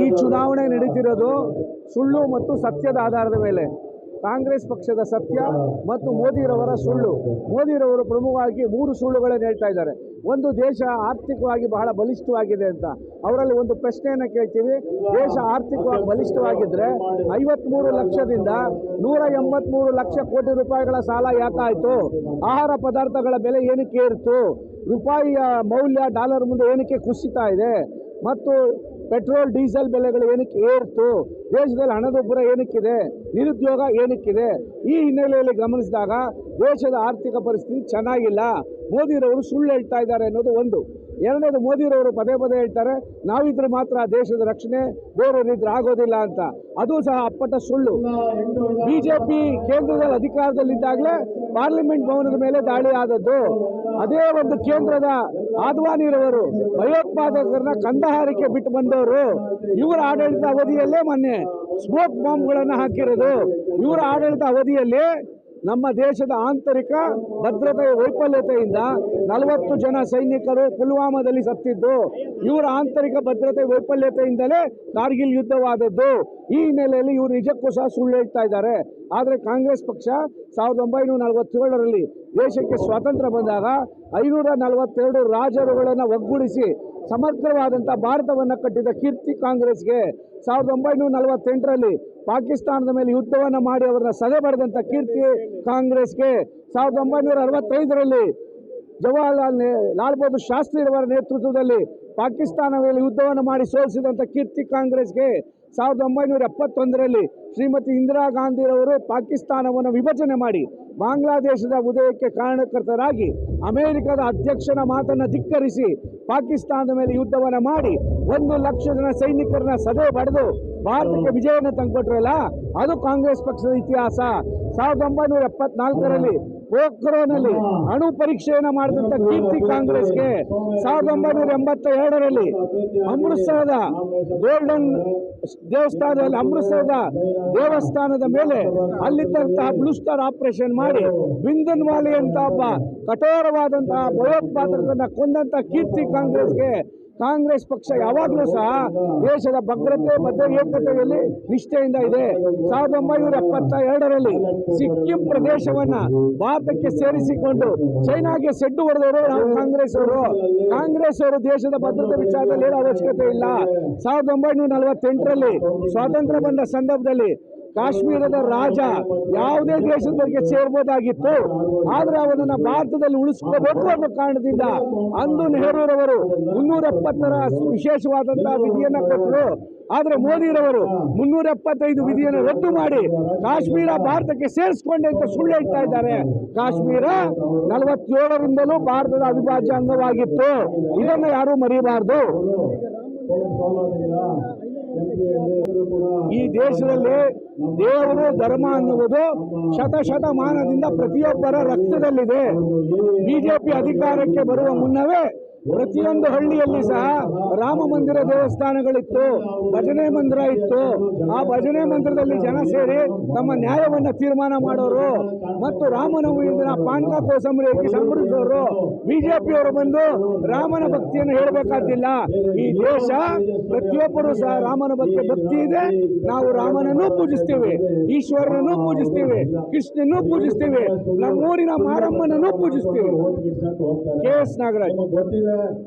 ಈ ಚುನಾವಣೆ ನಡೀತಿರೋದು ಸುಳ್ಳು ಮತ್ತು ಸತ್ಯದ ಆಧಾರದ ಮೇಲೆ. ಕಾಂಗ್ರೆಸ್ ಪಕ್ಷದ ಸತ್ಯ ಮತ್ತು ಮೋದಿರವರ ಸುಳ್ಳು. ಮೋದಿರವರು ಪ್ರಮುಖವಾಗಿ 3 ಸುಳ್ಳುಗಳನ್ನು ಹೇಳ್ತಾ ಇದ್ದಾರೆ. ಒಂದು, ದೇಶ ಆರ್ಥಿಕವಾಗಿ ಬಹಳ ಬಲಿಷ್ಠವಾಗಿದೆ ಅಂತ. ಅವರಲ್ಲಿ ಒಂದು ಪ್ರಶ್ನೆಯನ್ನು ಕೇಳ್ತೀವಿ. ದೇಶ ಆರ್ಥಿಕವಾಗಿ ಬಲಿಷ್ಠವಾಗಿದ್ದರೆ 53 ಲಕ್ಷದಿಂದ 183 ಲಕ್ಷ ಕೋಟಿ ರೂಪಾಯಿಗಳ ಸಾಲ ಯಾಕಾಯಿತು? ಆಹಾರ ಪದಾರ್ಥಗಳ ಬೆಲೆ ಏನಕ್ಕೆ ಏರಿತು? ರೂಪಾಯಿಯ ಮೌಲ್ಯ ಡಾಲರ್ ಮುಂದೆ ಏನಕ್ಕೆ ಕುಸಿತಾ ಇದೆ? ಮತ್ತು ಪೆಟ್ರೋಲ್ ಡೀಸೆಲ್ ಬೆಲೆಗಳು ಏನಕ್ಕೆ ಏರ್ತು? ದೇಶದಲ್ಲಿ ಹಣದುಬ್ಬರ ಏನಕ್ಕಿದೆ? ನಿರುದ್ಯೋಗ ಏನಕ್ಕಿದೆ? ಈ ಹಿನ್ನೆಲೆಯಲ್ಲಿ ಗಮನಿಸಿದಾಗ ದೇಶದ ಆರ್ಥಿಕ ಪರಿಸ್ಥಿತಿ ಚೆನ್ನಾಗಿಲ್ಲ. ಮೋದಿರವರು ಸುಳ್ಳು ಹೇಳ್ತಾ ಇದ್ದಾರೆ ಅನ್ನೋದು ಒಂದು. ಎರಡನೇದು, ಮೋದಿರವರು ಪದೇ ಪದೇ ಹೇಳ್ತಾರೆ ನಾವಿದ್ರೆ ಮಾತ್ರ ದೇಶದ ರಕ್ಷಣೆ, ಬೇರೆಯವರಿದ್ರೆ ಆಗೋದಿಲ್ಲ ಅಂತ. ಅದು ಸಹ ಅಪ್ಪಟ ಸುಳ್ಳು. ಬಿಜೆಪಿ ಕೇಂದ್ರದಲ್ಲಿ ಅಧಿಕಾರದಲ್ಲಿದ್ದಾಗಲೇ ಪಾರ್ಲಿಮೆಂಟ್ ಭವನದ ಮೇಲೆ ದಾಳಿ ಆದದ್ದು. ಅದೇ ಒಂದು ಕೇಂದ್ರದ ಆದ್ವಾನಿರವರು ಭಯೋತ್ಪಾದಕರನ್ನ ಕಂದಹಾರಕ್ಕೆ ಬಿಟ್ಟು ಬಂದವರು. ಇವರ ಆಡಳಿತ ಅವಧಿಯಲ್ಲೇ ಮೊನ್ನೆ ಸ್ಮೋಕ್ ಬಾಂಬ್ಗಳನ್ನು ಹಾಕಿರೋದು. ಇವರ ಆಡಳಿತ ಅವಧಿಯಲ್ಲಿ ನಮ್ಮ ದೇಶದ ಆಂತರಿಕ ಭದ್ರತೆಯ ವೈಫಲ್ಯತೆಯಿಂದ 40 ಜನ ಸೈನಿಕರು ಪುಲ್ವಾಮಾದಲ್ಲಿ ಸತ್ತಿದ್ದು ಇವರ ಆಂತರಿಕ ಭದ್ರತೆ ವೈಫಲ್ಯತೆಯಿಂದಲೇ ಕಾರ್ಗಿಲ್ ಯುದ್ಧವಾದದ್ದು. ಈ ಹಿನ್ನೆಲೆಯಲ್ಲಿ ಇವರು ನಿಜಕ್ಕೂ ಸಹ ಸುಳ್ಳು ಹೇಳ್ತಾ ಇದ್ದಾರೆ. ಆದರೆ ಕಾಂಗ್ರೆಸ್ ಪಕ್ಷ 1947ರಲ್ಲಿ ದೇಶಕ್ಕೆ ಸ್ವಾತಂತ್ರ್ಯ ಬಂದಾಗ 542 ರಾಜರುಗಳನ್ನು ಒಗ್ಗೂಡಿಸಿ ಸಮಗ್ರವಾದಂಥ ಭಾರತವನ್ನು ಕಟ್ಟಿದ ಕೀರ್ತಿ ಕಾಂಗ್ರೆಸ್ಗೆ. 1948ರಲ್ಲಿ ಪಾಕಿಸ್ತಾನದ ಮೇಲೆ ಯುದ್ಧವನ್ನು ಮಾಡಿ ಅವರನ್ನ ಸದೆ ಬರೆದಂಥ ಕೀರ್ತಿ ಕಾಂಗ್ರೆಸ್ಗೆ. 1965ರಲ್ಲಿ ಲಾಲ್ ಬಹದ್ದೂರ್ ಶಾಸ್ತ್ರಿಯವರ ನೇತೃತ್ವದಲ್ಲಿ ಪಾಕಿಸ್ತಾನ ಮೇಲೆ ಯುದ್ಧವನ್ನು ಮಾಡಿ ಸೋಲಿಸಿದಂಥ ಕೀರ್ತಿ ಕಾಂಗ್ರೆಸ್ಗೆ. 1971ರಲ್ಲಿ ಶ್ರೀಮತಿ ಇಂದಿರಾ ಗಾಂಧಿರವರು ಪಾಕಿಸ್ತಾನವನ್ನು ವಿಭಜನೆ ಮಾಡಿ ಬಾಂಗ್ಲಾದೇಶದ ಉದಯಕ್ಕೆ ಕಾರಣಕರ್ತರಾಗಿ ಅಮೆರಿಕದ ಅಧ್ಯಕ್ಷನ ಮಾತನ್ನು ಧಿಕ್ಕರಿಸಿ ಪಾಕಿಸ್ತಾನದ ಮೇಲೆ ಯುದ್ಧವನ್ನು ಮಾಡಿ 1 ಲಕ್ಷ ಜನ ಸೈನಿಕರನ್ನ ಸದೆ ಬಡಿದು ಭಾರತಕ್ಕೆ ವಿಜಯವನ್ನು ತಂದುಕೊಟ್ರಲ್ಲ, ಅದು ಕಾಂಗ್ರೆಸ್ ಪಕ್ಷದ ಇತಿಹಾಸ. 1974ರಲ್ಲಿ ಪೋಖ್ರಾನ್ನಲ್ಲಿ ಅಣು ಪರೀಕ್ಷೆಯನ್ನು ಮಾಡಿದಂಥ ಕೀರ್ತಿ ಕಾಂಗ್ರೆಸ್ಗೆ. 1982ರಲ್ಲಿ ಅಮೃತಸರದ ಗೋಲ್ಡನ್ ದೇವಸ್ಥಾನದಲ್ಲಿ ಅಮೃತಸರದ ದೇವಸ್ಥಾನದ ಮೇಲೆ ಅಲ್ಲಿದ್ದಂತಹ ಬ್ಲೂ ಸ್ಟಾರ್ ಆಪರೇಷನ್ ಮಾಡಿ ಬಿಂದನ್ವಾಲಿ ಅಂತ ಒಬ್ಬ ಕಠೋರವಾದಂತಹ ಭಯೋತ್ಪಾದಕರನ್ನ ಕೊಂದಂಥ ಕೀರ್ತಿ ಕಾಂಗ್ರೆಸ್ಗೆ. ಕಾಂಗ್ರೆಸ್ ಪಕ್ಷ ಯಾವಾಗಲೂ ಸಹ ದೇಶದ ಭದ್ರತೆ ಮತ್ತು ಏಕತೆಯಲ್ಲಿ ನಿಷ್ಠೆಯಿಂದ ಇದೆ. 1972ರಲ್ಲಿ ಸಿಕ್ಕಿಂ ಪ್ರದೇಶವನ್ನ ಭಾರತಕ್ಕೆ ಸೇರಿಸಿಕೊಂಡು ಚೈನಾಗೆ ಸೆಡ್ಡು ಹೊಡೆದವರು ನಾವು ಕಾಂಗ್ರೆಸ್ ಅವರು ದೇಶದ ಭದ್ರತೆ ವಿಚಾರದಲ್ಲಿ ಏನೂ ಅವಶ್ಯಕತೆ ಇಲ್ಲ. 1948ರಲ್ಲಿ ಸ್ವಾತಂತ್ರ್ಯ ಬಂದ ಸಂದರ್ಭದಲ್ಲಿ ಕಾಶ್ಮೀರದ ರಾಜ ಯಾವುದೇ ದೇಶದ ಬಗ್ಗೆ ಸೇರ್ಬೋದಾಗಿತ್ತು, ಆದರೆ ಅವನನ್ನು ಭಾರತದಲ್ಲಿ ಉಳಿಸ್ಕೋಬೇಕು ಅನ್ನೋ ಕಾರಣದಿಂದ ಅಂದು ನೆಹರೂರವರು 370ರ ವಿಶೇಷವಾದಂತಹ ವಿಧಿಯನ್ನು ಕೊಟ್ಟರು. ಆದರೆ ಮೋದಿರವರು 375 ವಿಧಿಯನ್ನು ರದ್ದು ಮಾಡಿ ಕಾಶ್ಮೀರ ಭಾರತಕ್ಕೆ ಸೇರಿಸಿಕೊಂಡೆ ಅಂತ ಸುಳ್ಳು ಹೇಳ್ತಾ ಇದ್ದಾರೆ. ಕಾಶ್ಮೀರ 47ರಿಂದಲೂ ಭಾರತದ ಅವಿಭಾಜ್ಯ ಅಂಗವಾಗಿತ್ತು. ಇದನ್ನು ಯಾರೂ ಮರೆಯಬಾರದು. ಈ ದೇಶದಲ್ಲಿ ದೇವರು ಧರ್ಮ ಅನ್ನುವುದು ಶತಶತಮಾನದಿಂದ ಪ್ರತಿಯೊಬ್ಬರ ರಕ್ತದಲ್ಲಿದೆ. ಬಿಜೆಪಿ ಅಧಿಕಾರಕ್ಕೆ ಬರುವ ಮುನ್ನವೇ ಪ್ರತಿಯೊಂದು ಹಳ್ಳಿಯಲ್ಲಿ ಸಹ ರಾಮ ಮಂದಿರ ದೇವಸ್ಥಾನಗಳಿತ್ತು, ಭಜನೆ ಮಂದಿರ ಇತ್ತು. ಆ ಭಜನೆ ಮಂದಿರದಲ್ಲಿ ಜನ ಸೇರಿ ತಮ್ಮ ನ್ಯಾಯವನ್ನು ತೀರ್ಮಾನ ಮಾಡೋರು ಮತ್ತು ರಾಮನವಮಿ ದಿನ ಪಾನಕ ಕೋಸಂಬರಿ ಸಂಭ್ರಮಿಸೋರು. ಬಿಜೆಪಿಯವರು ಬಂದು ರಾಮನ ಭಕ್ತಿಯನ್ನು ಹೇಳಬೇಕಾದಿಲ್ಲ. ಈ ದೇಶ ಪ್ರತಿಯೊಬ್ಬರು ಸಹ ರಾಮನ ಬಗ್ಗೆ ಭಕ್ತಿ ಇದೆ. ನಾವು ರಾಮನನ್ನು ಪೂಜಿಸ್ತೀವಿ, ಈಶ್ವರನನ್ನು ಪೂಜಿಸ್ತೀವಿ, ಕೃಷ್ಣನನ್ನು ಪೂಜಿಸ್ತೀವಿ, ನಮ್ಮೂರಿನ ಮಾರಮ್ಮನನ್ನು ಪೂಜಿಸ್ತೀವಿ. KS ನಾಗರಾಜ್.